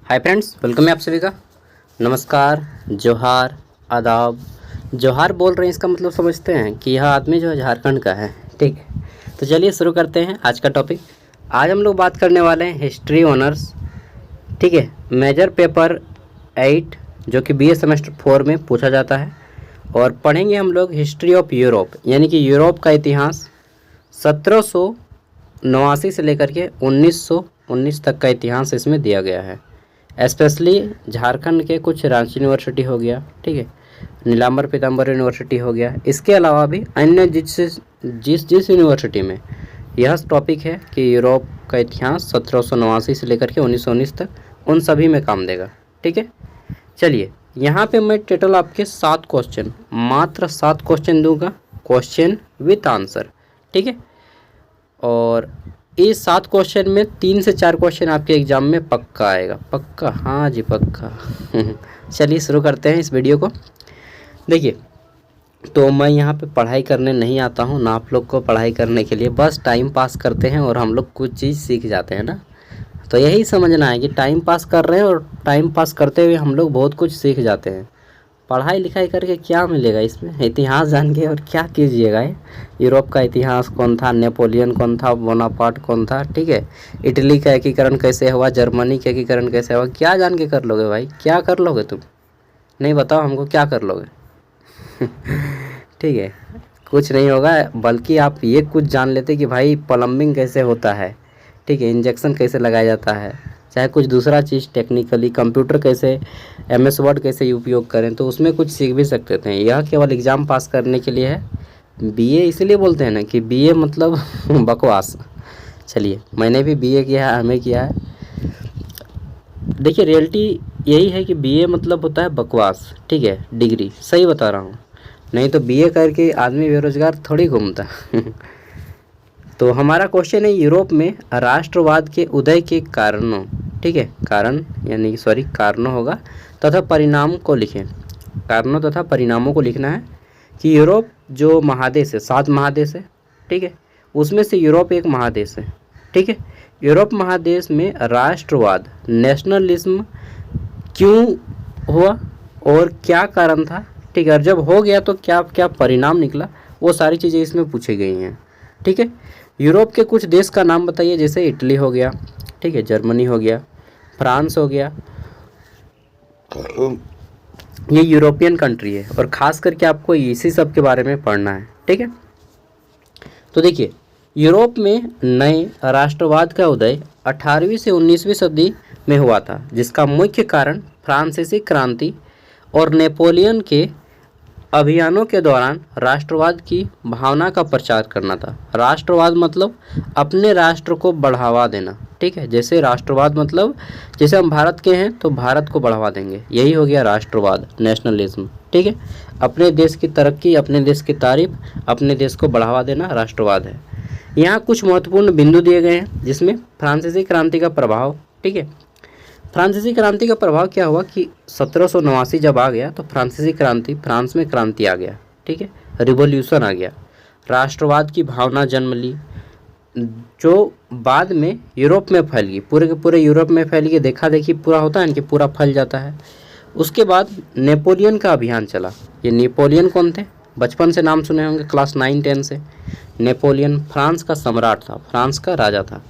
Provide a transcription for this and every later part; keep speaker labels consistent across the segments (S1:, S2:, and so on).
S1: Hi friends, welcome है आप सभी का। नमस्कार, जोहार, आदाब। जोहार बोल रहे हैं, इसका मतलब समझते हैं कि यह आदमी जो है झारखंड का है। ठीक है, तो चलिए शुरू करते हैं आज का टॉपिक। आज हम लोग बात करने वाले हैं हिस्ट्री ऑनर्स। ठीक है, मेजर पेपर 8 जो कि बीए सेमेस्टर 4 में पूछा जाता है। और पढ़ेंगे हम लोग हिस्ट्री ऑफ यूरोप, यानी कि यूरोप का इतिहास 1789 से लेकर के 1919 तक का इतिहास इसमें दिया गया है। स्पेशली झारखंड के कुछ रांची यूनिवर्सिटी हो गया, ठीक है, नीलांबर पीताम्बर यूनिवर्सिटी हो गया। इसके अलावा भी अन्य जिस यूनिवर्सिटी में यह टॉपिक है कि यूरोप का इतिहास 1789 से लेकर के 1919 तक, उन सभी में काम देगा। ठीक है, चलिए यहाँ पे मैं टोटल आपके 7 क्वेश्चन, मात्र 7 क्वेश्चन दूंगा, क्वेश्चन विथ आंसर। ठीक है, और इस 7 क्वेश्चन में 3 से 4 क्वेश्चन आपके एग्जाम में पक्का आएगा। पक्का? हाँ जी, पक्का। चलिए शुरू करते हैं इस वीडियो को। देखिए, तो मैं यहाँ पे पढ़ाई करने नहीं आता हूँ ना, आप लोग को पढ़ाई करने के लिए, बस टाइम पास करते हैं और हम लोग कुछ चीज़ सीख जाते हैं ना। तो यही समझना है कि टाइम पास कर रहे हैं और टाइम पास करते हुए हम लोग बहुत कुछ सीख जाते हैं। पढ़ाई लिखाई करके क्या मिलेगा इसमें? इतिहास जान के और क्या कीजिएगा? यूरोप का इतिहास कौन था, नेपोलियन कौन था, बोनापार्ट कौन था, ठीक है, इटली का एकीकरण कैसे हुआ, जर्मनी का एकीकरण कैसे हुआ, क्या जान के कर लोगे भाई? क्या कर लोगे तुम? नहीं बताओ हमको, क्या कर लोगे? ठीक है, कुछ नहीं होगा, बल्कि आप ये कुछ जान लेते कि भाई प्लम्बिंग कैसे होता है, ठीक है, इंजेक्शन कैसे लगाया जाता है, चाहे कुछ दूसरा चीज़ टेक्निकली, कंप्यूटर कैसे, MS वर्ड कैसे उपयोग करें, तो उसमें कुछ सीख भी सकते थे। यह केवल एग्ज़ाम पास करने के लिए है। बीए इसलिए बोलते हैं ना कि बीए मतलब बकवास। चलिए, मैंने भी बीए किया है, हमें किया है। देखिए, रियलिटी यही है कि बीए मतलब होता है बकवास। ठीक है, डिग्री, सही बता रहा हूँ। नहीं तो बीए करके आदमी बेरोजगार थोड़ी घूमता। तो हमारा क्वेश्चन है यूरोप में राष्ट्रवाद के उदय के कारणों, ठीक है, कारण यानी सॉरी कारणों होगा, तथा परिणाम को लिखें। कारणों तथा परिणामों को लिखना है कि यूरोप जो महादेश है, 7 महादेश है, ठीक है, उसमें से यूरोप एक महादेश है। ठीक है, यूरोप महादेश में राष्ट्रवाद, नेशनलिज्म क्यों हुआ और क्या कारण था, ठीक है, और जब हो गया तो क्या क्या परिणाम निकला, वो सारी चीज़ें इसमें पूछी गई हैं। ठीक है, यूरोप के कुछ देश का नाम बताइए, जैसे इटली हो गया, ठीक है, जर्मनी हो गया, फ्रांस हो गया, ये यूरोपियन कंट्री है और ख़ास करके आपको इसी सब के बारे में पढ़ना है। ठीक है, तो देखिए, यूरोप में नए राष्ट्रवाद का उदय 18वीं से 19वीं सदी में हुआ था, जिसका मुख्य कारण फ्रांसीसी क्रांति और नेपोलियन के अभियानों के दौरान राष्ट्रवाद की भावना का प्रचार करना था। राष्ट्रवाद मतलब अपने राष्ट्र को बढ़ावा देना। ठीक है, जैसे राष्ट्रवाद मतलब जैसे हम भारत के हैं तो भारत को बढ़ावा देंगे, यही हो गया राष्ट्रवाद, नेशनलिज्म। ठीक है, अपने देश की तरक्की, अपने देश की तारीफ, अपने देश को बढ़ावा देना राष्ट्रवाद है। यहाँ कुछ महत्वपूर्ण बिंदु दिए गए हैं, जिसमें फ्रांसीसी क्रांति का प्रभाव। ठीक है, फ्रांसीसी क्रांति का प्रभाव क्या हुआ कि 1789 जब आ गया तो फ्रांसीसी क्रांति, फ्रांस में क्रांति आ गया। ठीक है, रिवॉल्यूशन आ गया, राष्ट्रवाद की भावना जन्म ली, जो बाद में यूरोप में फैल गई, पूरे के पूरे यूरोप में फैल गई। देखा देखी पूरा होता है कि पूरा फैल जाता है। उसके बाद नेपोलियन का अभियान चला। ये नेपोलियन कौन थे? बचपन से नाम सुने होंगे, क्लास 9-10 से। नेपोलियन फ्रांस का सम्राट था, फ्रांस का राजा था।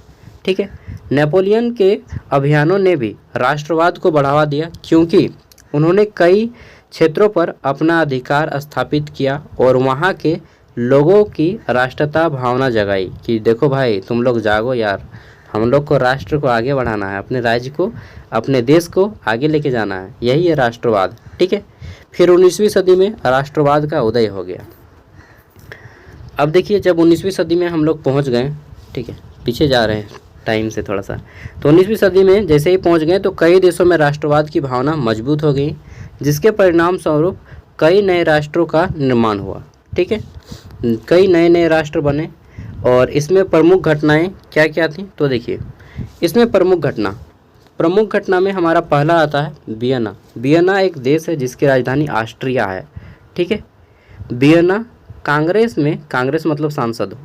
S1: ठीक है, नेपोलियन के अभियानों ने भी राष्ट्रवाद को बढ़ावा दिया, क्योंकि उन्होंने कई क्षेत्रों पर अपना अधिकार स्थापित किया और वहाँ के लोगों की राष्ट्रीयता भावना जगाई कि देखो भाई, तुम लोग जागो यार, हम लोग को राष्ट्र को आगे बढ़ाना है, अपने राज्य को, अपने देश को आगे लेके जाना है, यही है राष्ट्रवाद। ठीक है, फिर 19वीं सदी में राष्ट्रवाद का उदय हो गया। अब देखिए, जब 19वीं सदी में हम लोग पहुँच गए, ठीक है, पीछे जा रहे हैं टाइम से थोड़ा सा, तो 19वीं सदी में जैसे ही पहुंच गए तो कई देशों में राष्ट्रवाद की भावना मजबूत हो गई, जिसके परिणाम स्वरूप कई नए राष्ट्रों का निर्माण हुआ। ठीक है, कई नए नए राष्ट्र बने और इसमें प्रमुख घटनाएं क्या क्या थी, तो देखिए, इसमें प्रमुख घटना में हमारा पहला आता है वियना। वियना एक देश है जिसकी राजधानी ऑस्ट्रिया है। ठीक है, वियना कांग्रेस में, कांग्रेस मतलब सांसद,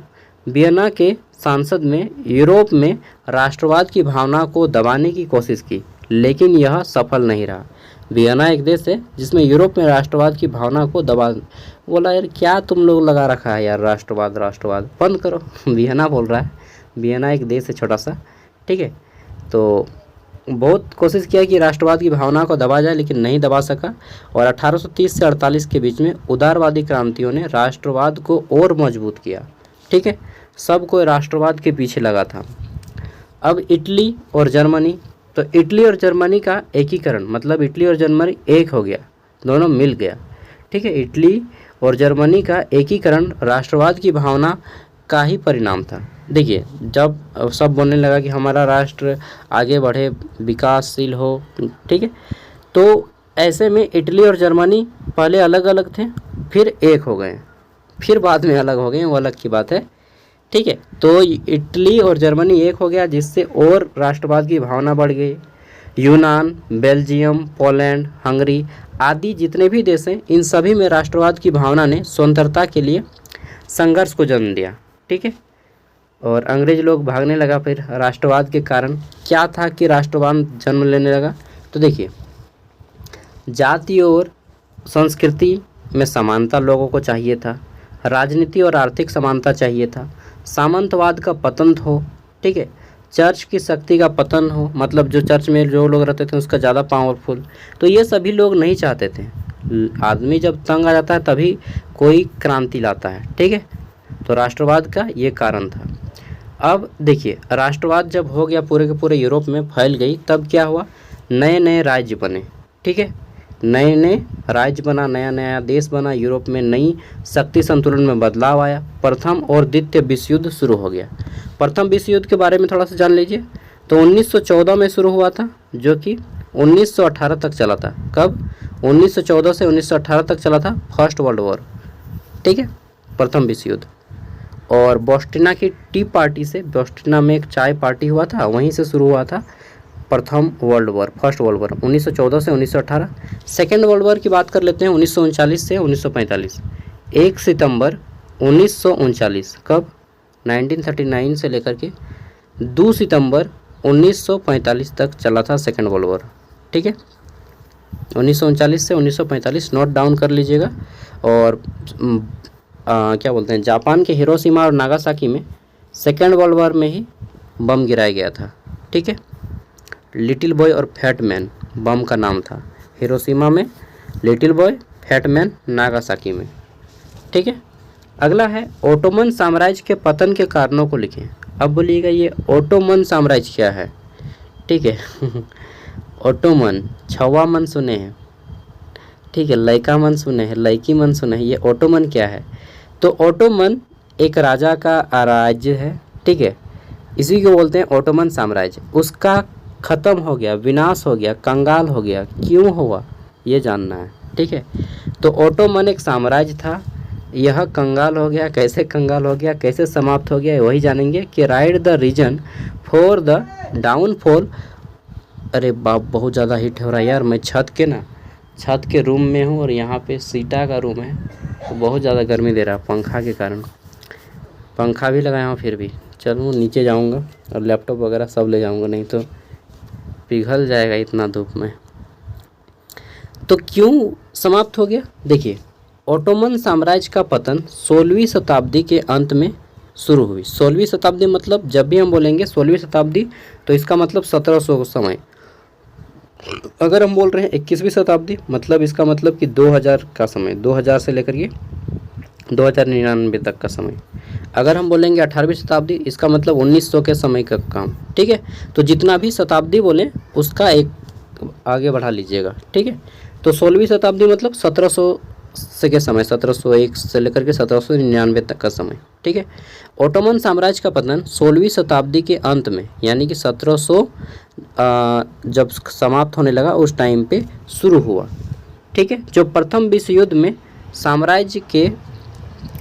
S1: वियना के सांसद में यूरोप में राष्ट्रवाद की भावना को दबाने की कोशिश की। लेकिन यह सफल नहीं रहा। वियना एक देश है जिसमें यूरोप में राष्ट्रवाद की भावना को दबा, बोला यार क्या तुम लोग लगा रखा है यार, राष्ट्रवाद राष्ट्रवाद बंद करो। वियना बोल रहा है, वियना एक देश है छोटा सा, ठीक है। तो बहुत कोशिश किया कि राष्ट्रवाद की भावना को दबा जाए, लेकिन नहीं दबा सका। और 1830 से 48 के बीच में उदारवादी क्रांतियों ने राष्ट्रवाद को और मजबूत किया, ठीक है। सब कोई राष्ट्रवाद के पीछे लगा था। अब इटली और जर्मनी, तो इटली और जर्मनी का एकीकरण, मतलब इटली और जर्मनी एक हो गया, दोनों मिल गया, ठीक है। इटली और जर्मनी का एकीकरण राष्ट्रवाद की भावना का ही परिणाम था। देखिए जब सब बोलने लगा कि हमारा राष्ट्र आगे बढ़े, विकासशील हो, ठीक है, तो ऐसे में इटली और जर्मनी पहले अलग अलग थे, फिर एक हो गए, फिर बाद में अलग हो गए, वो अलग की बात है, ठीक है। तो इटली और जर्मनी एक हो गया, जिससे और राष्ट्रवाद की भावना बढ़ गई। यूनान, बेल्जियम, पोलैंड, हंगरी आदि जितने भी देश हैं, इन सभी में राष्ट्रवाद की भावना ने स्वतंत्रता के लिए संघर्ष को जन्म दिया, ठीक है। और अंग्रेज लोग भागने लगा फिर राष्ट्रवाद के कारण। क्या था कि राष्ट्रवाद जन्म लेने लगा? तो देखिए, जाति और संस्कृति में समानता लोगों को चाहिए था, राजनीति और आर्थिक समानता चाहिए था, सामंतवाद का पतन हो, ठीक है, चर्च की शक्ति का पतन हो, मतलब जो चर्च में जो लोग रहते थे उसका ज़्यादा पावरफुल, तो ये सभी लोग नहीं चाहते थे। आदमी जब तंग आ जाता है तभी कोई क्रांति लाता है, ठीक है। तो राष्ट्रवाद का ये कारण था। अब देखिए, राष्ट्रवाद जब हो गया पूरे के पूरे यूरोप में फैल गई, तब क्या हुआ, नए नए राज्य बने, ठीक है, नए नए राज्य बना, नया नया देश बना, यूरोप में नई शक्ति संतुलन में बदलाव आया। प्रथम और द्वितीय विश्व युद्ध शुरू हो गया। प्रथम विश्व युद्ध के बारे में थोड़ा सा जान लीजिए। तो 1914 में शुरू हुआ था, जो कि 1918 तक चला था। कब? 1914 से 1918 तक चला था फर्स्ट वर्ल्ड वॉर, ठीक है, प्रथम विश्व युद्ध। और बोस्टिना की टी पार्टी से, बोस्टिना में एक चाय पार्टी हुआ था, वहीं से शुरू हुआ था प्रथम world war, first world war 1914 से 1918। सेकेंड वर्ल्ड वॉर की बात कर लेते हैं 1939 से 1945। 1 सितंबर 1939, कब? 1939 से लेकर के 2 सितंबर 1945 तक चला था सेकेंड वर्ल्ड वॉर, ठीक है। 1939 से 1945 नोट डाउन कर लीजिएगा। और क्या बोलते हैं, जापान के हिरोशिमा और नागासाकी में सेकेंड वर्ल्ड वॉर में ही बम गिराया गया था, ठीक है। लिटिल बॉय और फैट मैन बम का नाम था। हिरोशिमा में little boy, fat man Nagasaki में, ठीक है। अगला है ओटोमन साम्राज्य के पतन के कारणों को लिखें। अब बोलिएगा ये ओटोमन साम्राज्य क्या है, ठीक है। ओटोमन, छवा मन सुने हैं, ठीक है, लयका मन सुने हैं, लयकी मन सुने हैं, ये ओटोमन क्या है? तो ओटोमन एक राजा का राज्य है, ठीक है, इसी को बोलते हैं ओटोमन साम्राज्य। उसका ख़त्म हो गया, विनाश हो गया, कंगाल हो गया, क्यों हुआ ये जानना है, ठीक है। तो ओटोमन एक साम्राज्य था, यह कंगाल हो गया। कैसे कंगाल हो गया, कैसे समाप्त हो गया, वही जानेंगे कि right the reason for the downfall. अरे बाप, बहुत ज़्यादा हीट हो रहा है यार, मैं छत के रूम में हूँ और यहाँ पे सीटा का रूम है, तो बहुत ज़्यादा गर्मी दे रहा है पंखा के कारण। पंखा भी लगाया हूँ, फिर भी चलो नीचे जाऊँगा और लैपटॉप वगैरह सब ले जाऊँगा, नहीं तो पिघल जाएगा इतना धूप में। तो क्यों समाप्त हो गया? देखिए, ओटोमन साम्राज्य का पतन 16वीं शताब्दी के अंत में शुरू हुई। 16वीं शताब्दी मतलब जब भी हम बोलेंगे 16वीं शताब्दी, तो इसका मतलब 1700 समय। अगर हम बोल रहे हैं 21वीं शताब्दी, मतलब इसका मतलब कि 2000 का समय, 2000 से लेकर के 2099 तक का समय। अगर हम बोलेंगे 18वीं शताब्दी, इसका मतलब 1900 के समय का काम, ठीक है। तो जितना भी शताब्दी बोले उसका एक आगे बढ़ा लीजिएगा, ठीक है। तो 16वीं शताब्दी मतलब 1700 से के समय, 1701 से लेकर के 1799 तक का समय, ठीक है। ओटोमन साम्राज्य का पतन 16वीं शताब्दी के अंत में, यानी कि 1700 जब समाप्त होने लगा उस टाइम पे शुरू हुआ, ठीक है। जो प्रथम विश्व युद्ध में साम्राज्य के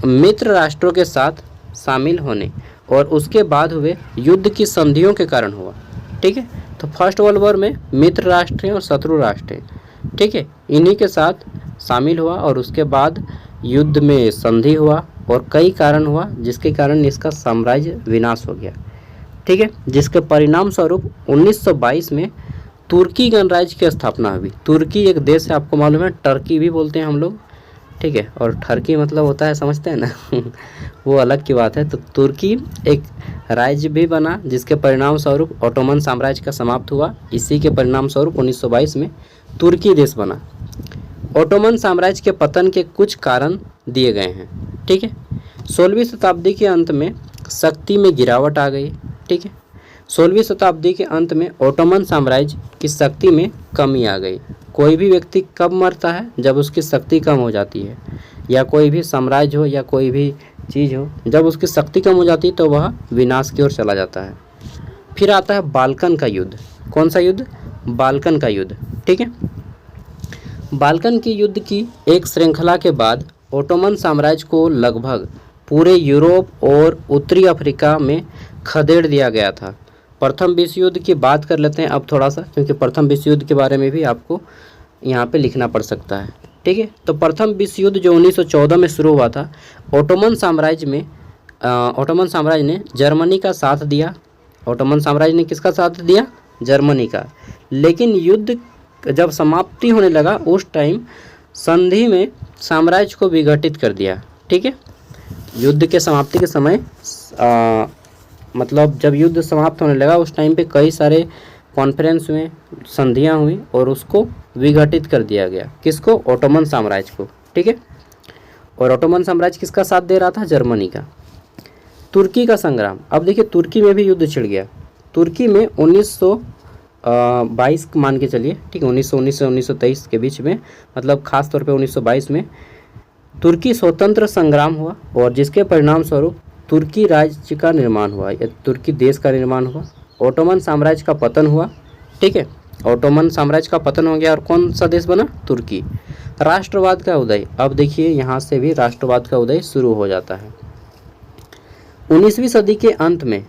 S1: मित्र राष्ट्रों के साथ शामिल होने और उसके बाद हुए युद्ध की संधियों के कारण हुआ, ठीक है। तो फर्स्ट वर्ल्ड वॉर में मित्र राष्ट्र हैं और शत्रु राष्ट्र हैं, ठीक है, इन्हीं के साथ शामिल हुआ और उसके बाद युद्ध में संधि हुआ और कई कारण हुआ, जिसके कारण इसका साम्राज्य विनाश हो गया, ठीक है। जिसके परिणाम स्वरूप 1922 में तुर्की गणराज्य की स्थापना हुई। तुर्की एक देश है, आपको मालूम है, टर्की भी बोलते हैं हम लोग, ठीक है, और ठरकी मतलब होता है, समझते हैं ना वो अलग की बात है। तो तुर्की एक राज्य भी बना, जिसके परिणाम स्वरूप ओटोमन साम्राज्य का समाप्त हुआ। इसी के परिणाम स्वरूप 1922 में तुर्की देश बना। ओटोमन साम्राज्य के पतन के कुछ कारण दिए गए हैं, ठीक है। 16वीं शताब्दी के अंत में शक्ति में गिरावट आ गई, ठीक है। 16वीं शताब्दी के अंत में ओटोमन साम्राज्य की शक्ति में कमी आ गई। कोई भी व्यक्ति कब मरता है? जब उसकी शक्ति कम हो जाती है, या कोई भी साम्राज्य हो या कोई भी चीज़ हो, जब उसकी शक्ति कम हो जाती है तो वह विनाश की ओर चला जाता है। फिर आता है बाल्कन का युद्ध। कौन सा युद्ध? बाल्कन का युद्ध, ठीक है। बाल्कन की युद्ध की एक श्रृंखला के बाद ओटोमन साम्राज्य को लगभग पूरे यूरोप और उत्तरी अफ्रीका में खदेड़ दिया गया था। प्रथम विश्व युद्ध की बात कर लेते हैं अब थोड़ा सा, क्योंकि प्रथम विश्व युद्ध के बारे में भी आपको यहाँ पे लिखना पड़ सकता है, ठीक है। तो प्रथम विश्व युद्ध जो 1914 में शुरू हुआ था, ओटोमन साम्राज्य ने जर्मनी का साथ दिया। ओटोमन साम्राज्य ने किसका साथ दिया? जर्मनी का। लेकिन युद्ध जब समाप्ति होने लगा उस टाइम संधि में साम्राज्य को विघटित कर दिया, ठीक है। युद्ध के समाप्ति के समय मतलब जब युद्ध समाप्त होने लगा उस टाइम पे कई सारे कॉन्फ्रेंस हुए, संधियां हुई और उसको विघटित कर दिया गया। किसको? ओटोमन साम्राज्य को, ठीक है। और ओटोमन साम्राज्य किसका साथ दे रहा था? जर्मनी का। तुर्की का संग्राम। अब देखिए तुर्की में भी युद्ध छिड़ गया। तुर्की में 1922 मान के चलिए, ठीक है, 1919 से 1923 के बीच में, मतलब खास तौर पे 1922 में तुर्की स्वतंत्र संग्राम हुआ और जिसके परिणाम स्वरूप तुर्की राज्य का निर्माण हुआ या तुर्की देश का निर्माण हुआ। ओटोमन साम्राज्य का पतन हुआ, ठीक है। ओटोमन साम्राज्य का पतन हो गया और कौन सा देश बना? तुर्की। राष्ट्रवाद का उदय। अब देखिए यहाँ से भी राष्ट्रवाद का उदय शुरू हो जाता है 19वीं सदी के अंत में,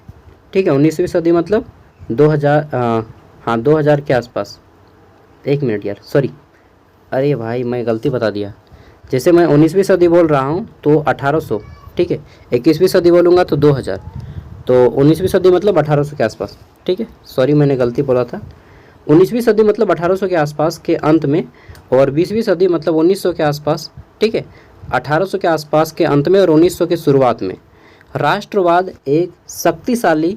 S1: ठीक है। 19वीं सदी मतलब 2000 के आसपास। एक मिनट यार, सॉरी, अरे भाई मैं गलती बता दिया। जैसे मैं 19वीं सदी बोल रहा हूँ तो 1800, ठीक है। 21वीं सदी बोलूँगा तो 2000, तो 19वीं सदी मतलब 1800 के आसपास, ठीक है। सॉरी मैंने गलती बोला था। 19वीं सदी मतलब 1800 के आसपास के अंत में, और 20वीं सदी मतलब 1900 के आसपास, ठीक है। 1800 के आसपास के अंत में और 1900 के शुरुआत में राष्ट्रवाद एक शक्तिशाली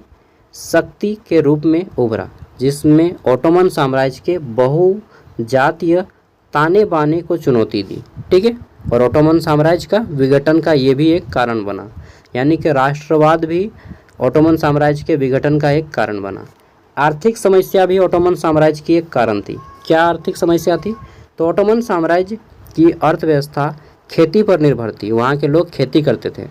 S1: शक्ति के रूप में उभरा, जिसमें ओटोमन साम्राज्य के बहुजातीय ताने बाने को चुनौती दी, ठीक है। और ओटोमन साम्राज्य का विघटन का ये भी एक कारण बना, यानी कि राष्ट्रवाद भी ओटोमन साम्राज्य के विघटन का एक कारण बना। आर्थिक समस्या भी ओटोमन साम्राज्य की एक कारण थी। क्या आर्थिक समस्या थी? तो ओटोमन साम्राज्य की अर्थव्यवस्था खेती पर निर्भर थी। वहाँ के लोग खेती करते थे।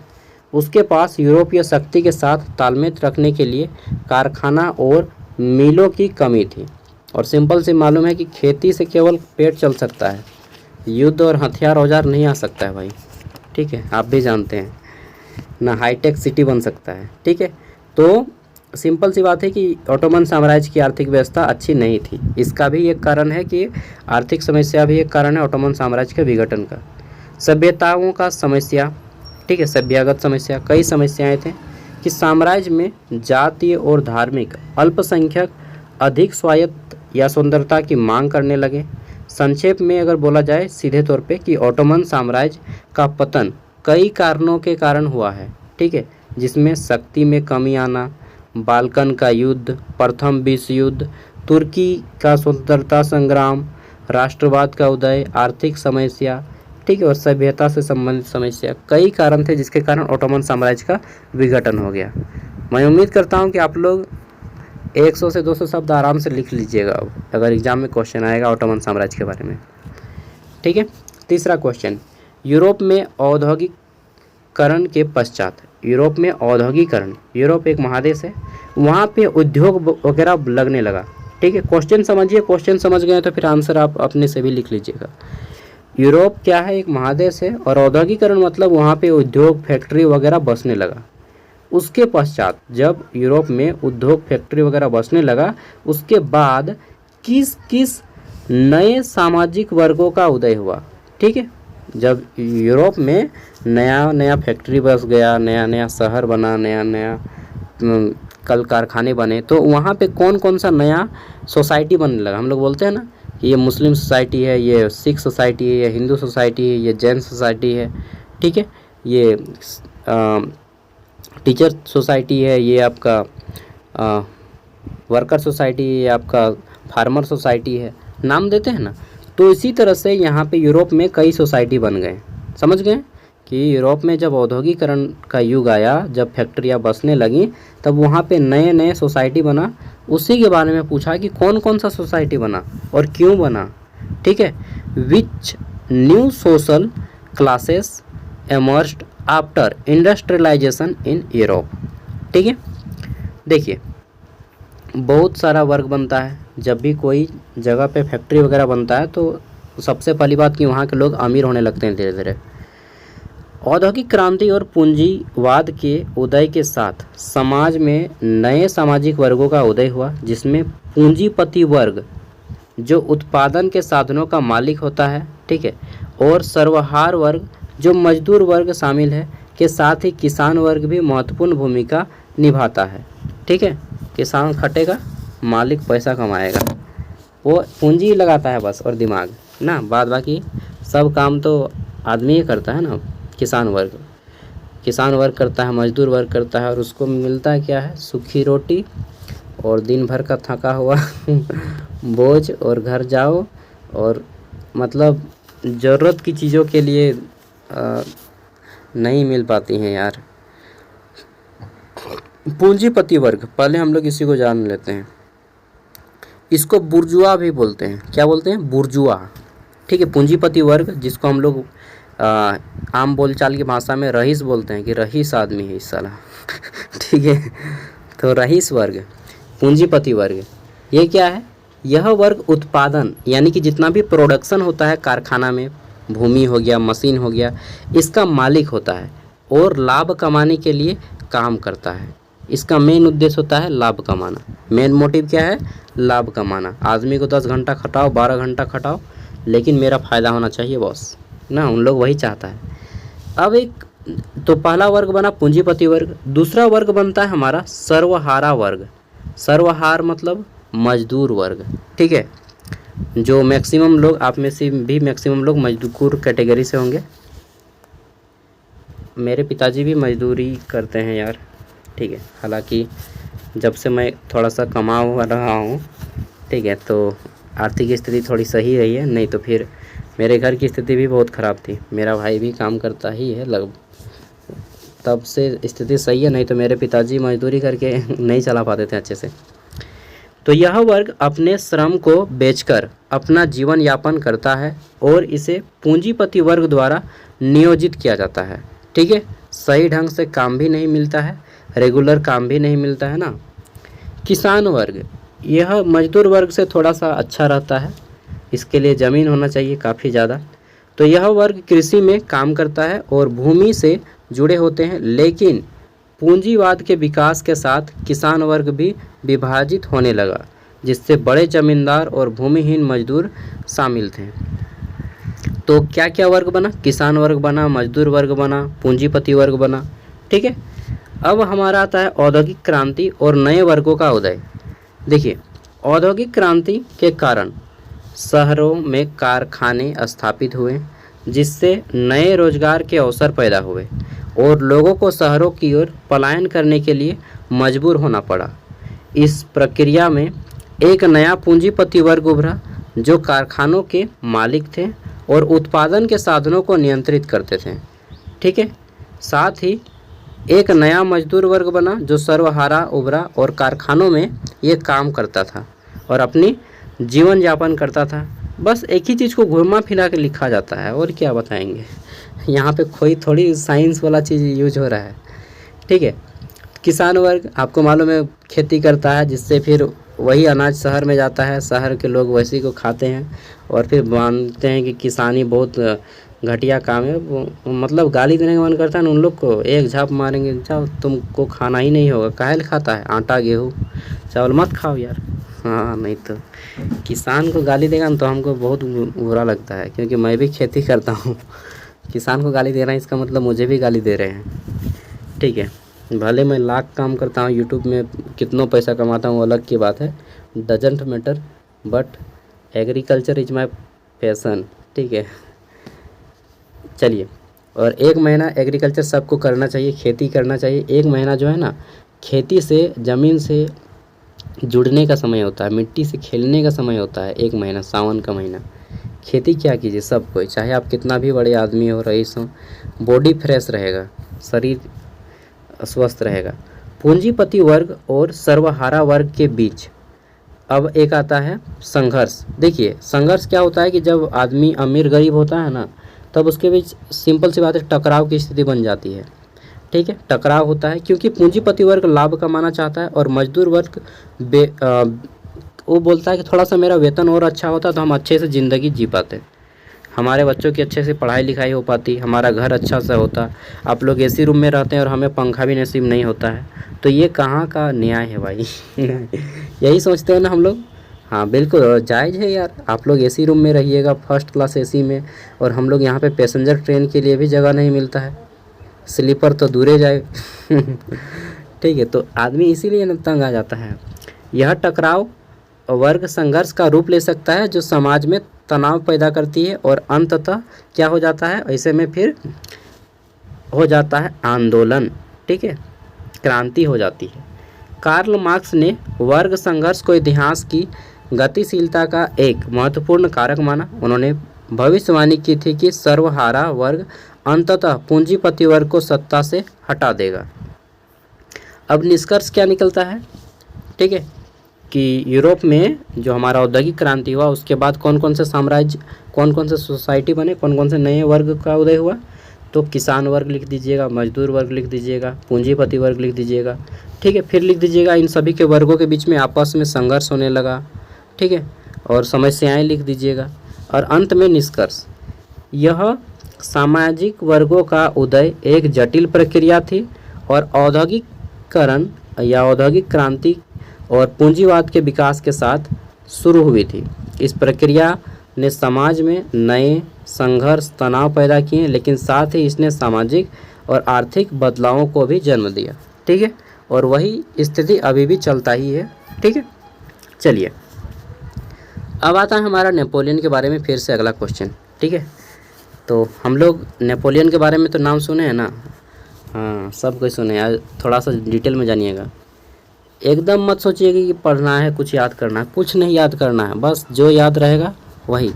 S1: उसके पास यूरोपीय शक्ति के साथ तालमेल रखने के लिए कारखाना और मिलों की कमी थी। और सिंपल से मालूम है कि खेती से केवल पेट चल सकता है, युद्ध और हथियार औजार नहीं आ सकता है भाई, ठीक है, आप भी जानते हैं ना, हाईटेक सिटी बन सकता है, ठीक है। तो सिंपल सी बात है कि ओटोमन साम्राज्य की आर्थिक व्यवस्था अच्छी नहीं थी। इसका भी एक कारण है कि आर्थिक समस्या भी एक कारण है ओटोमन साम्राज्य के विघटन का। सभ्यताओं का समस्या, ठीक है, सभ्यगत समस्या, कई समस्याएं थे कि साम्राज्य में जातीय और धार्मिक अल्पसंख्यक अधिक स्वायत्त या स्वतंत्रता की मांग करने लगे। संक्षेप में अगर बोला जाए सीधे तौर पे कि ओटोमन साम्राज्य का पतन कई कारणों के कारण हुआ है, ठीक है, जिसमें शक्ति में कमी आना, बाल्कन का युद्ध, प्रथम विश्व युद्ध, तुर्की का स्वतंत्रता संग्राम, राष्ट्रवाद का उदय, आर्थिक समस्या, ठीक है, और सभ्यता से संबंधित समस्या, कई कारण थे जिसके कारण ओटोमन साम्राज्य का विघटन हो गया। मैं उम्मीद करता हूं कि आप लोग 100 से 200 शब्द आराम से लिख लीजिएगा अब, अगर एग्जाम में क्वेश्चन आएगा ओटोमन साम्राज्य के बारे में, ठीक है। तीसरा क्वेश्चन, यूरोप में औद्योगिकरण के पश्चात, यूरोप में औद्योगिकरण, यूरोप एक महादेश है, वहाँ पे उद्योग वगैरह लगने लगा, ठीक है। क्वेश्चन समझिए, क्वेश्चन समझ गए तो फिर आंसर आप अपने से भी लिख लीजिएगा। यूरोप क्या है? एक महादेश है, और औद्योगिकरण मतलब वहाँ पे उद्योग फैक्ट्री वगैरह बसने लगा। उसके पश्चात जब यूरोप में उद्योग फैक्ट्री वगैरह बसने लगा, उसके बाद किस किस नए सामाजिक वर्गों का उदय हुआ, ठीक है। जब यूरोप में नया नया फैक्ट्री बस गया, नया नया शहर बना, नया नया कल कारखाने बने, तो वहाँ पे कौन कौन सा नया सोसाइटी बनने लगा। हम लोग बोलते हैं ना कि ये मुस्लिम सोसाइटी है, ये सिख सोसाइटी है, ये हिंदू सोसाइटी है, ये जैन सोसाइटी है, ठीक है, ये टीचर सोसाइटी है, ये आपका वर्कर सोसाइटी है, ये आपका फार्मर सोसाइटी है, नाम देते हैं ना। तो इसी तरह से यहाँ पे यूरोप में कई सोसाइटी बन गए। समझ गए कि यूरोप में जब औद्योगिकरण का युग आया, जब फैक्ट्रियाँ बसने लगी, तब वहाँ पे नए नए सोसाइटी बना। उसी के बारे में पूछा कि कौन कौन सा सोसाइटी बना और क्यों बना, ठीक है। Which new social classes emerged after industrialisation in Europe, ठीक है। देखिए, बहुत सारा वर्ग बनता है। जब भी कोई जगह पे फैक्ट्री वगैरह बनता है तो सबसे पहली बात कि वहाँ के लोग अमीर होने लगते हैं धीरे धीरे। औद्योगिक क्रांति और पूंजीवाद के उदय के साथ समाज में नए सामाजिक वर्गों का उदय हुआ, जिसमें पूंजीपति वर्ग जो उत्पादन के साधनों का मालिक होता है, ठीक है, और सर्वहार वर्ग जो मजदूर वर्ग शामिल है, के साथ ही किसान वर्ग भी महत्वपूर्ण भूमिका निभाता है, ठीक है। किसान खटेगा, मालिक पैसा कमाएगा, वो पूंजी लगाता है बस और दिमाग ना, बाद बाकी सब काम तो आदमी ही करता है ना। किसान वर्ग करता है, मजदूर वर्ग करता है, और उसको मिलता है क्या है, सूखी रोटी और दिन भर का थका हुआ बोझ, और घर जाओ और मतलब ज़रूरत की चीज़ों के लिए नहीं मिल पाती हैं यार। पूंजीपति वर्ग, पहले हम लोग इसी को जान लेते हैं। इसको बुर्जुआ भी बोलते हैं। क्या बोलते हैं? बुर्जुआ, ठीक है। पूंजीपति वर्ग जिसको हम लोग आम बोलचाल की भाषा में रईस बोलते हैं कि रईस आदमी है इस साला ठीक है। तो रईस वर्ग, पूंजीपति वर्ग, ये क्या है? यह वर्ग उत्पादन यानी कि जितना भी प्रोडक्शन होता है कारखाना में, भूमि हो गया, मशीन हो गया, इसका मालिक होता है और लाभ कमाने के लिए काम करता है। इसका मेन उद्देश्य होता है लाभ कमाना। मेन मोटिव क्या है? लाभ कमाना। आदमी को 10 घंटा खटाओ, 12 घंटा खटाओ, लेकिन मेरा फ़ायदा होना चाहिए बॉस ना, उन लोग वही चाहता है। अब एक तो पहला वर्ग बना पूंजीपति वर्ग। दूसरा वर्ग बनता है हमारा सर्वहारा वर्ग। सर्वहार मतलब मजदूर वर्ग, ठीक है। जो मैक्सिमम लोग, आप में से भी मैक्सिमम लोग मजदूर कैटेगरी से होंगे। मेरे पिताजी भी मजदूरी करते हैं यार, ठीक है। हालांकि जब से मैं थोड़ा सा कमा हुआ रहा हूँ, ठीक है, तो आर्थिक स्थिति थोड़ी सही रही है, नहीं तो फिर मेरे घर की स्थिति भी बहुत ख़राब थी। मेरा भाई भी काम करता ही है, तब से स्थिति सही है, नहीं तो मेरे पिताजी मजदूरी करके नहीं चला पाते थे अच्छे से। तो यह वर्ग अपने श्रम को बेचकर अपना जीवन यापन करता है और इसे पूंजीपति वर्ग द्वारा नियोजित किया जाता है, ठीक है। सही ढंग से काम भी नहीं मिलता है, रेगुलर काम भी नहीं मिलता है ना। किसान वर्ग, यह मजदूर वर्ग से थोड़ा सा अच्छा रहता है, इसके लिए ज़मीन होना चाहिए काफ़ी ज़्यादा। तो यह वर्ग कृषि में काम करता है और भूमि से जुड़े होते हैं, लेकिन पूंजीवाद के विकास के साथ किसान वर्ग भी विभाजित होने लगा, जिससे बड़े जमींदार और भूमिहीन मजदूर शामिल थे। तो क्या क्या वर्ग बना? किसान वर्ग बना, मजदूर वर्ग बना, पूंजीपति वर्ग बना, ठीक है। अब हमारा आता है औद्योगिक क्रांति और नए वर्गों का उदय। देखिए, औद्योगिक क्रांति के कारण शहरों में कारखाने स्थापित हुए, जिससे नए रोजगार के अवसर पैदा हुए और लोगों को शहरों की ओर पलायन करने के लिए मजबूर होना पड़ा। इस प्रक्रिया में एक नया पूंजीपति वर्ग उभरा जो कारखानों के मालिक थे और उत्पादन के साधनों को नियंत्रित करते थे, ठीक है। साथ ही एक नया मजदूर वर्ग बना जो सर्वहारा उभरा और कारखानों में ये काम करता था और अपनी जीवन यापन करता था। बस एक ही चीज़ को घुमा फिरा के लिखा जाता है, और क्या बताएंगे। यहाँ पे कोई थोड़ी साइंस वाला चीज़ यूज हो रहा है, ठीक है। किसान वर्ग आपको मालूम है खेती करता है, जिससे फिर वही अनाज शहर में जाता है, शहर के लोग वैसे को खाते हैं और फिर मानते हैं कि किसानी बहुत घटिया काम है। वो मतलब गाली देने का मन करता है ना उन लोग को, एक झाप मारेंगे, जाओ तुमको खाना ही नहीं होगा, काहे खाता है, आटा गेहूँ चावल मत खाओ यार। हाँ, नहीं तो किसान को गाली देगा ना तो हमको बहुत बुरा लगता है, क्योंकि मैं भी खेती करता हूँ। किसान को गाली दे रहे हैं इसका मतलब मुझे भी गाली दे रहे हैं, ठीक है। भले मैं लाख काम करता हूँ यूट्यूब में, कितनों पैसा कमाता हूँ अलग की बात है, doesn't matter, but agriculture is my passion, ठीक है। चलिए, और 1 महीना एग्रीकल्चर सबको करना चाहिए, खेती करना चाहिए। 1 महीना जो है ना, खेती से, ज़मीन से जुड़ने का समय होता है, मिट्टी से खेलने का समय होता है। 1 महीना, सावन का महीना, खेती क्या कीजिए सब कोई, चाहे आप कितना भी बड़े आदमी हो, रईस हो, बॉडी फ्रेश रहेगा, शरीर स्वस्थ रहेगा। पूंजीपति वर्ग और सर्वहारा वर्ग के बीच अब एक आता है संघर्ष। देखिए संघर्ष क्या होता है कि जब आदमी अमीर गरीब होता है ना, तब उसके बीच सिंपल सी बात है, टकराव की स्थिति बन जाती है, ठीक है। टकराव होता है क्योंकि पूंजीपति वर्ग लाभ कमाना चाहता है और मजदूर वर्ग वो बोलता है कि थोड़ा सा मेरा वेतन और अच्छा होता तो हम अच्छे से ज़िंदगी जी पाते, हमारे बच्चों की अच्छे से पढ़ाई लिखाई हो पाती, हमारा घर अच्छा सा होता। आप लोग एसी रूम में रहते हैं और हमें पंखा भी नसीब नहीं होता है, तो ये कहाँ का न्याय है भाई। यही सोचते हैं ना हम लोग। हाँ बिल्कुल जायज़ है यार, आप लोग एसी रूम में रहिएगा, फर्स्ट क्लास एसी में, और हम लोग यहाँ पे पैसेंजर ट्रेन के लिए भी जगह नहीं मिलता है, स्लीपर तो दूरे जाए। ठीक है, तो आदमी इसीलिए न तंग आ जाता है। यह टकराव वर्ग संघर्ष का रूप ले सकता है जो समाज में तनाव पैदा करती है और अंततः क्या हो जाता है, ऐसे में फिर हो जाता है आंदोलन, ठीक है, क्रांति हो जाती है। कार्ल मार्क्स ने वर्ग संघर्ष को इतिहास की गतिशीलता का एक महत्वपूर्ण कारक माना। उन्होंने भविष्यवाणी की थी कि सर्वहारा वर्ग अंततः पूंजीपति वर्ग को सत्ता से हटा देगा। अब निष्कर्ष क्या निकलता है, ठीक है, कि यूरोप में जो हमारा औद्योगिक क्रांति हुआ उसके बाद कौन कौन से साम्राज्य, कौन कौन से सोसाइटी बने, कौन कौन से नए वर्ग का उदय हुआ। तो किसान वर्ग लिख दीजिएगा, मजदूर वर्ग लिख दीजिएगा, पूंजीपति वर्ग लिख दीजिएगा, ठीक है। फिर लिख दीजिएगा इन सभी के वर्गों के बीच में आपस में संघर्ष होने लगा, ठीक है, और समस्याएं लिख दीजिएगा। और अंत में निष्कर्ष, यह सामाजिक वर्गों का उदय एक जटिल प्रक्रिया थी और औद्योगिकरण या औद्योगिक क्रांति और पूंजीवाद के विकास के साथ शुरू हुई थी। इस प्रक्रिया ने समाज में नए संघर्ष, तनाव पैदा किए, लेकिन साथ ही इसने सामाजिक और आर्थिक बदलावों को भी जन्म दिया, ठीक है, और वही स्थिति अभी भी चलता ही है, ठीक है। चलिए अब आता है हमारा नेपोलियन के बारे में फिर से अगला क्वेश्चन, ठीक है। तो हम लोग नेपोलियन के बारे में तो नाम सुने हैं ना, हाँ सब कुछ सुने हैं, थोड़ा सा डिटेल में जानिएगा। एकदम मत सोचिएगा कि पढ़ना है, कुछ याद करना है, कुछ नहीं याद करना है, बस जो याद रहेगा वही।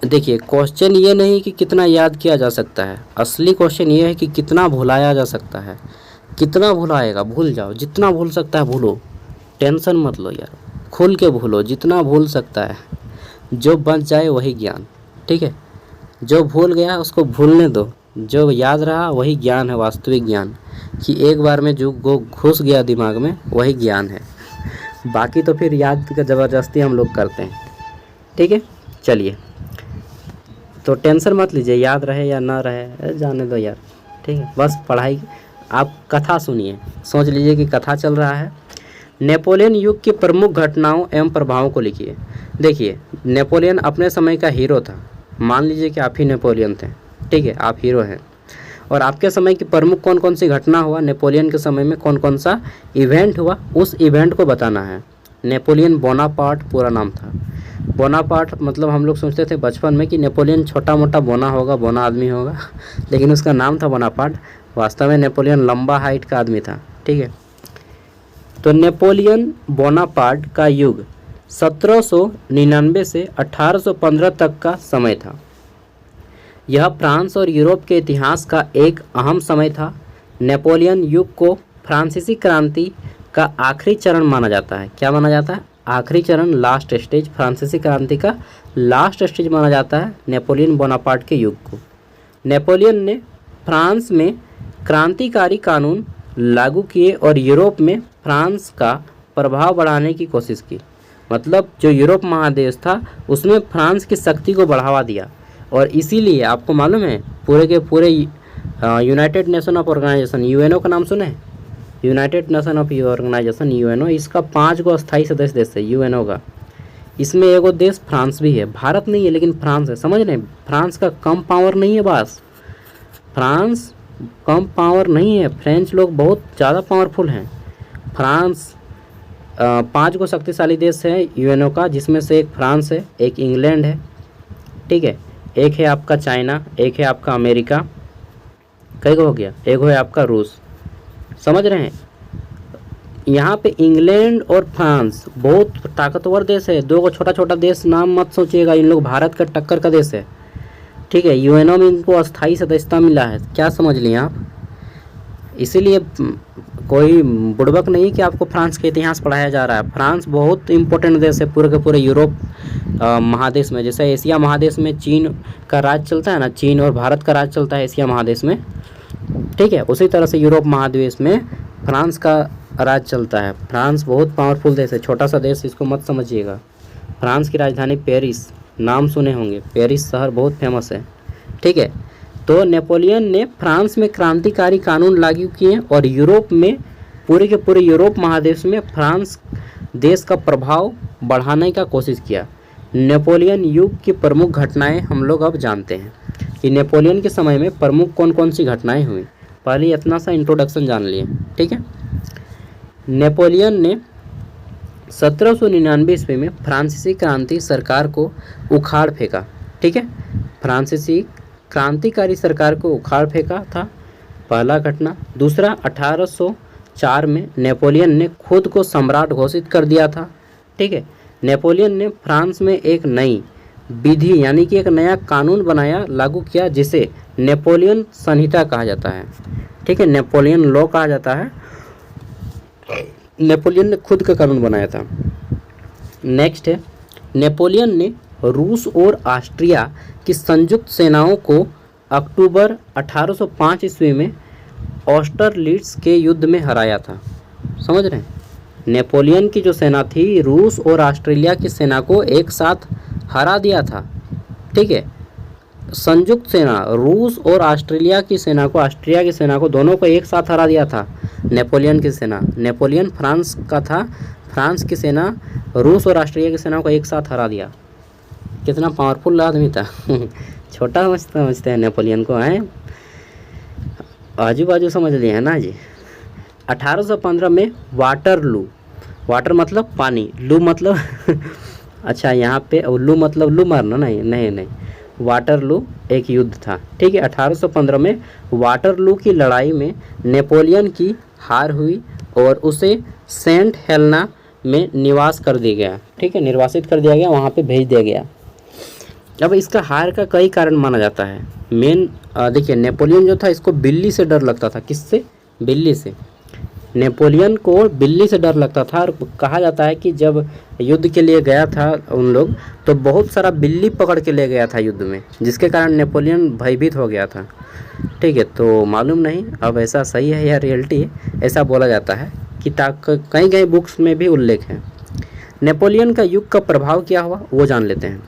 S1: देखिए क्वेश्चन ये नहीं कि कितना याद किया जा सकता है, असली क्वेश्चन ये है कि कितना भुलाया जा सकता है। कितना भुलाएगा, भूल जाओ, जितना भूल सकता है भूलो, टेंशन मत लो यार, खुल के भूलो जितना भूल सकता है। जो बच जाए वही ज्ञान, ठीक है, जो भूल गया उसको भूलने दो, जो याद रहा वही ज्ञान है, वास्तविक ज्ञान, कि एक बार में जो घुस गया दिमाग में वही ज्ञान है। बाकी तो फिर याद का ज़बरदस्ती हम लोग करते हैं, ठीक है। चलिए तो टेंशन मत लीजिए, याद रहे या ना रहे जाने दो यार, ठीक है, बस पढ़ाई। आप कथा सुनिए, सोच लीजिए कि कथा चल रहा है। नेपोलियन युग की प्रमुख घटनाओं एवं प्रभावों को लिखिए। देखिए नेपोलियन अपने समय का हीरो था, मान लीजिए कि आप ही नेपोलियन थे, ठीक है, आप हीरो हैं, और आपके समय की प्रमुख कौन कौन सी घटना हुआ, नेपोलियन के समय में कौन कौन सा इवेंट हुआ, उस इवेंट को बताना है। नेपोलियन बोनापार्ट पूरा नाम था। बोनापार्ट मतलब हम लोग सोचते थे बचपन में कि नेपोलियन छोटा मोटा बोना होगा, बोना आदमी होगा, लेकिन उसका नाम था बोनापार्ट। वास्तव में नेपोलियन लंबा हाइट का आदमी था, ठीक है। तो नेपोलियन बोनापार्ट का युग 1799 से 1815 तक का समय था। यह फ्रांस और यूरोप के इतिहास का एक अहम समय था। नेपोलियन युग को फ्रांसीसी क्रांति का आखिरी चरण माना जाता है। क्या माना जाता है? आखिरी चरण, लास्ट स्टेज, फ्रांसीसी क्रांति का लास्ट स्टेज माना जाता है नेपोलियन बोनापार्ट के युग को। नेपोलियन ने फ्रांस में क्रांतिकारी कानून लागू किए और यूरोप में फ्रांस का प्रभाव बढ़ाने की कोशिश की। मतलब जो यूरोप महादेश था उसमें फ्रांस की शक्ति को बढ़ावा दिया, और इसीलिए आपको मालूम है पूरे के पूरे united nation of organisation, UNO का नाम सुने? United nation of organisation UNO, इसका 5 गो अस्थायी सदस्य देश है यूएनओ का। इसमें एगो देश फ्रांस भी है, भारत नहीं है लेकिन फ्रांस है, समझ रहे हैं? फ्रांस का कम पावर नहीं है, बस फ्रांस कम पावर नहीं है, फ्रेंच लोग बहुत ज़्यादा पावरफुल हैं। फ्रांस 5 को शक्तिशाली देश है यूएनओ का, जिसमें से एक फ्रांस है, एक इंग्लैंड है, ठीक है, एक है आपका चाइना, एक है आपका अमेरिका, कई को हो गया, एक है आपका रूस। समझ रहे हैं, यहाँ पे इंग्लैंड और फ्रांस बहुत ताकतवर देश है, 2 को छोटा छोटा देश नाम मत सोचिएगा, इन लोग भारत का टक्कर का देश है, ठीक है। यूएनओ में इनको अस्थायी सदस्यता मिला है, क्या समझ लिए आप। इसीलिए कोई बुड़बक नहीं कि आपको फ्रांस का इतिहास पढ़ाया जा रहा है। फ्रांस बहुत इंपॉर्टेंट देश है पूरे के पूरे यूरोप महादेश में। जैसे एशिया महादेश में चीन का राज चलता है ना, चीन और भारत का राज चलता है एशिया महादेश में, ठीक है, उसी तरह से यूरोप महाद्वीप में फ्रांस का राज चलता है। फ्रांस बहुत पावरफुल देश है, छोटा सा देश, इसको मत समझिएगा। फ्रांस की राजधानी पेरिस, नाम सुने होंगे, पेरिस शहर बहुत फेमस है, ठीक है। तो नेपोलियन ने फ्रांस में क्रांतिकारी कानून लागू किए और यूरोप में, पूरे के पूरे यूरोप महादेश में फ्रांस देश का प्रभाव बढ़ाने का कोशिश किया। नेपोलियन युग की प्रमुख घटनाएं हम लोग अब जानते हैं कि नेपोलियन के समय में प्रमुख कौन कौन सी घटनाएं हुई। पहले इतना सा इंट्रोडक्शन जान लिए, ठीक है। नेपोलियन ने 1799 ईस्वी में फ्रांसीसी क्रांति सरकार को उखाड़ फेंका, ठीक है, फ्रांसीसी क्रांतिकारी सरकार को उखाड़ फेंका था, पहला घटना। दूसरा, 1804 में नेपोलियन ने खुद को सम्राट घोषित कर दिया था, ठीक है। नेपोलियन ने फ्रांस में एक नई विधि यानी कि एक नया कानून बनाया, लागू किया, जिसे नेपोलियन संहिता कहा जाता है, ठीक है, नेपोलियन लॉ कहा जाता है। नेपोलियन ने खुद का कानून बनाया था। नेक्स्ट है, नेपोलियन ने रूस और ऑस्ट्रिया की संयुक्त सेनाओं को अक्टूबर 1805 ईस्वी में ऑस्टरलिट्ज के युद्ध में हराया था। समझ रहे हैं, नेपोलियन की जो सेना थी रूस और ऑस्ट्रेलिया की सेना को एक साथ हरा दिया था, ठीक है। संयुक्त सेना रूस और ऑस्ट्रेलिया की सेना को, ऑस्ट्रिया की सेना को, दोनों को एक साथ हरा दिया था नेपोलियन की सेना। नेपोलियन फ्रांस का था, फ्रांस की सेना रूस और ऑस्ट्रेलिया की सेना को एक साथ हरा दिया। कितना पावरफुल आदमी था छोटा समझते हैं नेपोलियन को, हैं आजू बाजू समझ लिए हैं ना जी। 1815 में वाटरलू, वाटर मतलब पानी, लू मतलब अच्छा यहाँ पे लू मतलब लू मारना, नहीं नहीं नहीं, वाटरलू एक युद्ध था, ठीक है। 1815 में वाटरलू की लड़ाई में नेपोलियन की हार हुई और उसे सेंट हेलेना में निवास कर दिया गया, ठीक है, निर्वासित कर दिया गया, वहाँ पे भेज दिया गया। अब इसका हार का कई कारण माना जाता है। मेन देखिए, नेपोलियन जो था इसको बिल्ली से डर लगता था। किससे? बिल्ली से। नेपोलियन को बिल्ली से डर लगता था और कहा जाता है कि जब युद्ध के लिए गया था उन लोग, तो बहुत सारा बिल्ली पकड़ के ले गया था युद्ध में, जिसके कारण नेपोलियन भयभीत हो गया था, ठीक है। तो मालूम नहीं अब ऐसा सही है या रियलिटी है, ऐसा बोला जाता है कि कई कई बुक्स में भी उल्लेख है। नेपोलियन का युग का प्रभाव क्या हुआ वो जान लेते हैं,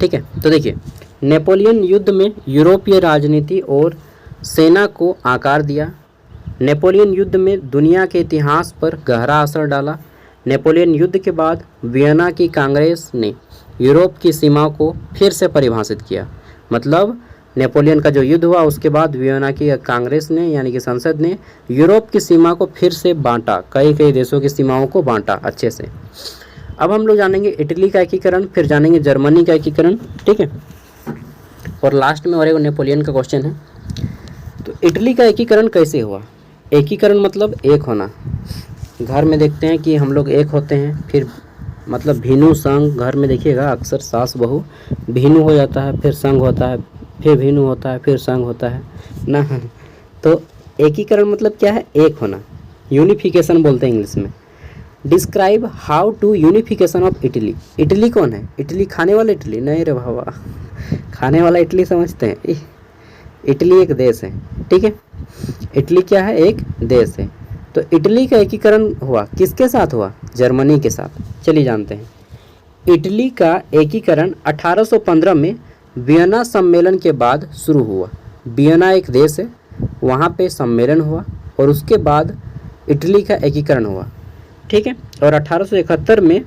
S1: ठीक है। तो देखिए, नेपोलियन युद्ध में यूरोपीय राजनीति और सेना को आकार दिया। नेपोलियन युद्ध में दुनिया के इतिहास पर गहरा असर डाला। नेपोलियन युद्ध के बाद वियना की कांग्रेस ने यूरोप की सीमा को फिर से परिभाषित किया। मतलब नेपोलियन का जो युद्ध हुआ उसके बाद वियना की कांग्रेस ने यानी कि संसद ने यूरोप की सीमा को फिर से बांटा, कई कई देशों की सीमाओं को बांटा अच्छे से। अब हम लोग जानेंगे इटली का एकीकरण, फिर जानेंगे जर्मनी का एकीकरण, ठीक है, और लास्ट में और एक नेपोलियन का क्वेश्चन है। तो इटली का एकीकरण कैसे हुआ? एकीकरण मतलब एक होना। घर में देखते हैं कि हम लोग एक होते हैं, फिर मतलब भिनु संग, घर में देखिएगा अक्सर सास बहू भिनु हो जाता है, फिर संग होता है, फिर भिनु होता है, फिर संग होता है ना। तो एकीकरण मतलब क्या है? एक होना, यूनिफिकेशन बोलते हैं इंग्लिश में। Describe how to unification of Italy. Italy कौन है? इटली खाने वाला इटली नहीं रे बाबा, खाने वाला इटली समझते हैं, इटली एक देश है, ठीक है। इटली क्या है? एक देश है। तो इटली का एकीकरण हुआ किसके साथ हुआ? जर्मनी के साथ। चलिए जानते हैं। इटली का एकीकरण 1815 में वियना सम्मेलन के बाद शुरू हुआ। वियना एक देश है, वहाँ पे सम्मेलन हुआ और उसके बाद इटली का एकीकरण हुआ, ठीक है। और 1871 में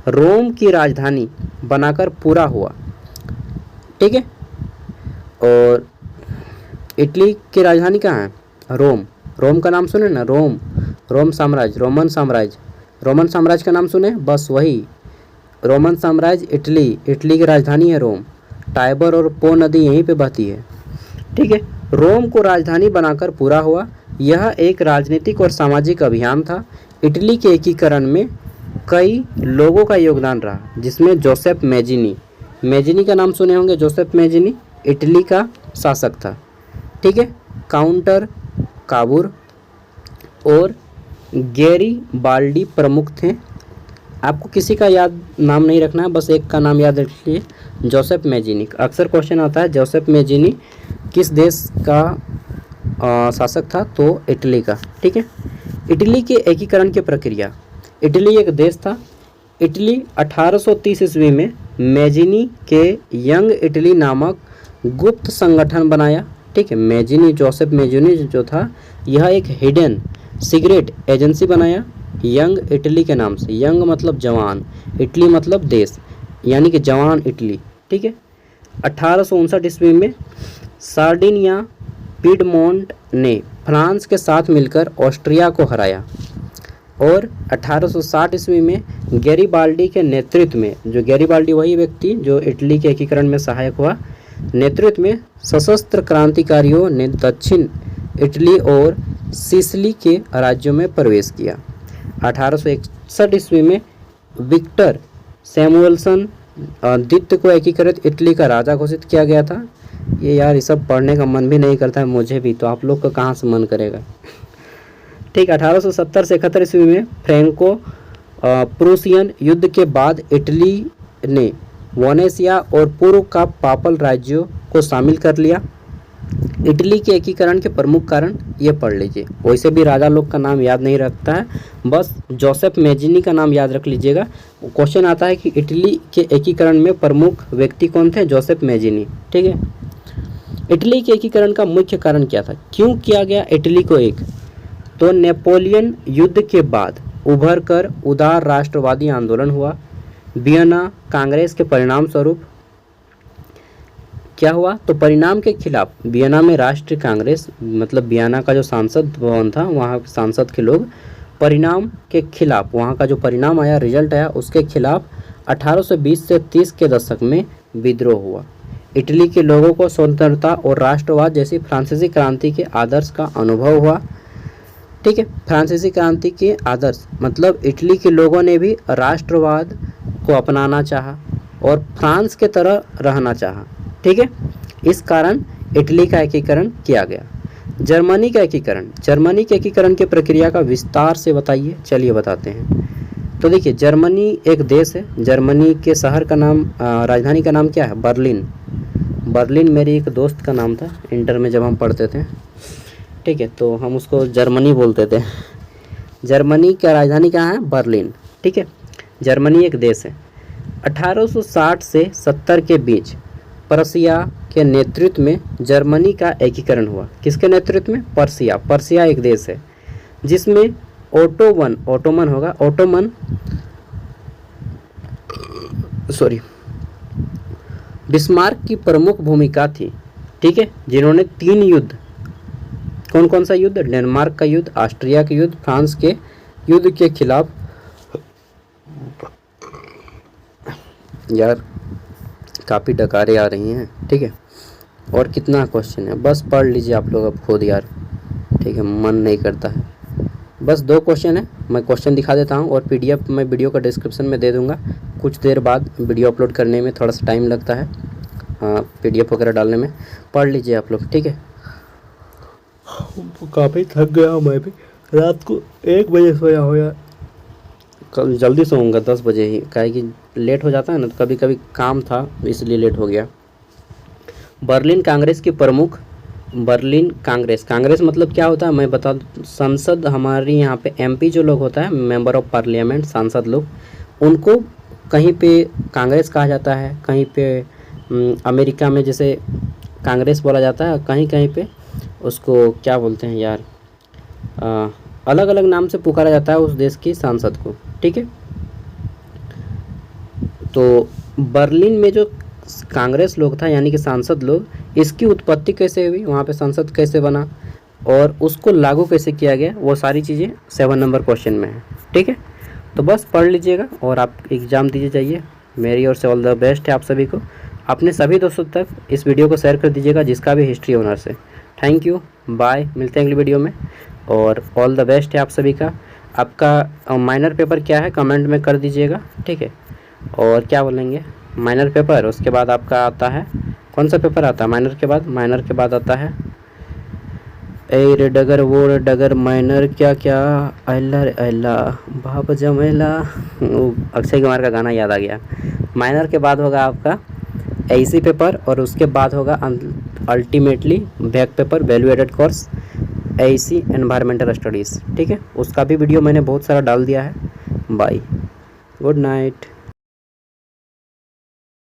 S1: रोम की राजधानी बनाकर पूरा हुआ, ठीक है। और इटली की राजधानी कहाँ है? रोम। रोम का नाम सुने ना, रोम, रोम साम्राज्य, रोमन साम्राज्य, रोमन साम्राज्य का नाम सुने, बस वही रोमन साम्राज्य। इटली, इटली की राजधानी है रोम। टाइबर और पो नदी यहीं पे बहती है, ठीक है। रोम को राजधानी बनाकर पूरा हुआ। यह एक राजनीतिक और सामाजिक अभियान था। इटली के एकीकरण में कई लोगों का योगदान रहा, जिसमें जोसेफ मेजिनी, मेजिनी का नाम सुने होंगे, जोसेफ मेजिनी इटली का शासक था, ठीक है। काउंटर काबूर और गैरी बाल्डी प्रमुख थे। आपको किसी का याद नाम नहीं रखना है, बस एक का नाम याद रखिए, जोसेफ मेजिनी। अक्सर क्वेश्चन आता है जोसेफ मेजिनी किस देश का शासक था, तो इटली का, ठीक है। इटली के एकीकरण की प्रक्रिया। इटली एक देश था। इटली 1830 ईस्वी में मेजिनी के यंग इटली नामक गुप्त संगठन बनाया, ठीक है। मेजिनी, जोसेफ मेजिनी जो था, यह एक हिडन सीक्रेट एजेंसी बनाया यंग इटली के नाम से। यंग मतलब जवान, इटली मतलब देश, यानी कि जवान इटली, ठीक है। 1859 ईस्वी में सार्डिनिया पिडमोंट ने फ्रांस के साथ मिलकर ऑस्ट्रिया को हराया और 1860 ईस्वी में गैरीबाल्डी के नेतृत्व में, जो गैरीबाल्डी वही व्यक्ति जो इटली के एकीकरण में सहायक हुआ, नेतृत्व में सशस्त्र क्रांतिकारियों ने दक्षिण इटली और सिसिली के राज्यों में प्रवेश किया। 1861 ईस्वी में विक्टर सैमुअल्सन द्वितीय को एकीकृत इटली का राजा घोषित किया गया था। ये यार ये सब पढ़ने का मन भी नहीं करता है मुझे भी, तो आप लोग का कहाँ से मन करेगा, ठीक। 1870 से 71 ईस्वी में फ्रैंको प्रूसियन युद्ध के बाद इटली ने वेनेशिया और पूर्व का पापल राज्यों को शामिल कर लिया। इटली के एकीकरण के प्रमुख कारण ये पढ़ लीजिए। वैसे भी राजा लोग का नाम याद नहीं रखता है, बस जोसेफ मेजिनी का नाम याद रख लीजिएगा। क्वेश्चन आता है कि इटली के एकीकरण में प्रमुख व्यक्ति कौन थे? जोसेफ मेजिनी, ठीक है। इटली के एकीकरण का मुख्य कारण क्या था? क्यों किया गया इटली को एक? तो नेपोलियन युद्ध के बाद उभर कर उदार राष्ट्रवादी आंदोलन हुआ। वियना कांग्रेस के परिणाम स्वरूप क्या हुआ? तो परिणाम के खिलाफ वियना में राष्ट्रीय कांग्रेस, मतलब वियना का जो सांसद भवन था वहाँ सांसद के लोग परिणाम के खिलाफ, वहाँ का जो परिणाम आया, रिजल्ट आया, उसके खिलाफ 1820 से 30 के दशक में विद्रोह हुआ। इटली के लोगों को स्वतंत्रता और राष्ट्रवाद जैसी फ्रांसीसी क्रांति के आदर्श का अनुभव हुआ, ठीक है। फ्रांसीसी क्रांति के आदर्श मतलब इटली के लोगों ने भी राष्ट्रवाद को अपनाना चाहा और फ्रांस के तरह रहना चाहा, ठीक है। इस कारण इटली का एकीकरण किया गया। जर्मनी का एकीकरण, जर्मनी के एकीकरण की प्रक्रिया का विस्तार से बताइए। चलिए बताते हैं। तो देखिए, जर्मनी एक देश है। जर्मनी के शहर का नाम, राजधानी का नाम क्या है? बर्लिन। बर्लिन मेरी एक दोस्त का नाम था इंटर में जब हम पढ़ते थे, ठीक है, तो हम उसको जर्मनी बोलते थे। जर्मनी का राजधानी कहाँ है? बर्लिन, ठीक है। जर्मनी एक देश है। 1860 से 70 के बीच पर्शिया के नेतृत्व में जर्मनी का एकीकरण हुआ। किसके नेतृत्व में? पर्शिया। पर्शिया एक देश है जिसमें ओटोमन होगा, बिस्मार्क की प्रमुख भूमिका थी, ठीक है, जिन्होंने 3 युद्ध, कौन कौन सा युद्ध? डेनमार्क का युद्ध, ऑस्ट्रिया के युद्ध, फ्रांस के युद्ध के खिलाफ। यार काफ़ी डकारें आ रही हैं, ठीक है। और कितना क्वेश्चन है, बस पढ़ लीजिए आप लोग अब खुद यार, ठीक है, मन नहीं करता है। बस 2 क्वेश्चन है, मैं क्वेश्चन दिखा देता हूँ और PDF मैं वीडियो का डिस्क्रिप्शन में दे दूँगा। कुछ देर बाद वीडियो अपलोड करने में थोड़ा सा टाइम लगता है, PDF वगैरह डालने में। पढ़ लीजिए आप लोग, ठीक है। काफ़ी थक गया हूँ मैं भी, रात को 1 बजे सोया हो यार। कल जल्दी सोऊंगा 10 बजे ही, काहे कि लेट हो जाता है ना, तो कभी कभी काम था इसलिए लेट हो गया। बर्लिन कांग्रेस की प्रमुख, बर्लिन कांग्रेस, कांग्रेस मतलब क्या होता है मैं बता दूं। संसद, हमारी यहाँ पे MP जो लोग होता है, मेंबर ऑफ पार्लियामेंट, सांसद लोग, उनको कहीं पे कांग्रेस कहा जाता है, कहीं पे अमेरिका में जैसे कांग्रेस बोला जाता है, कहीं कहीं पे उसको क्या बोलते हैं यार, अलग अलग नाम से पुकारा जाता है उस देश की सांसद को, ठीक है। तो बर्लिन में जो कांग्रेस लोग था, यानी कि सांसद लोग, इसकी उत्पत्ति कैसे हुई, वहाँ पे संसद कैसे बना और उसको लागू कैसे किया गया, वो सारी चीज़ें 7 नंबर क्वेश्चन में है। ठीक है, तो बस पढ़ लीजिएगा और आप एग्ज़ाम दीजिए जाइए। मेरी ओर से ऑल द बेस्ट है आप सभी को। अपने सभी दोस्तों तक इस वीडियो को शेयर कर दीजिएगा जिसका भी हिस्ट्री ऑनर्स है। थैंक यू, बाय, मिलते हैं अगली वीडियो में और ऑल द बेस्ट है आप सभी का। आपका माइनर पेपर क्या है कमेंट में कर दीजिएगा, ठीक है। और क्या बोलेंगे, माइनर पेपर, उसके बाद आपका आता है कौन सा पेपर आता है माइनर के बाद? माइनर के बाद आता है ए रे डगर वो रे डगर माइनर क्या क्या अल्ला रे अल्ला बाप जमेला, वो अक्षय कुमार का गाना याद आ गया। माइनर के बाद होगा आपका एसी पेपर और उसके बाद होगा ultimately back paper value added course AC environmental studies. ठीक है, उसका भी वीडियो मैंने बहुत सारा डाल दिया है। Bye, good night.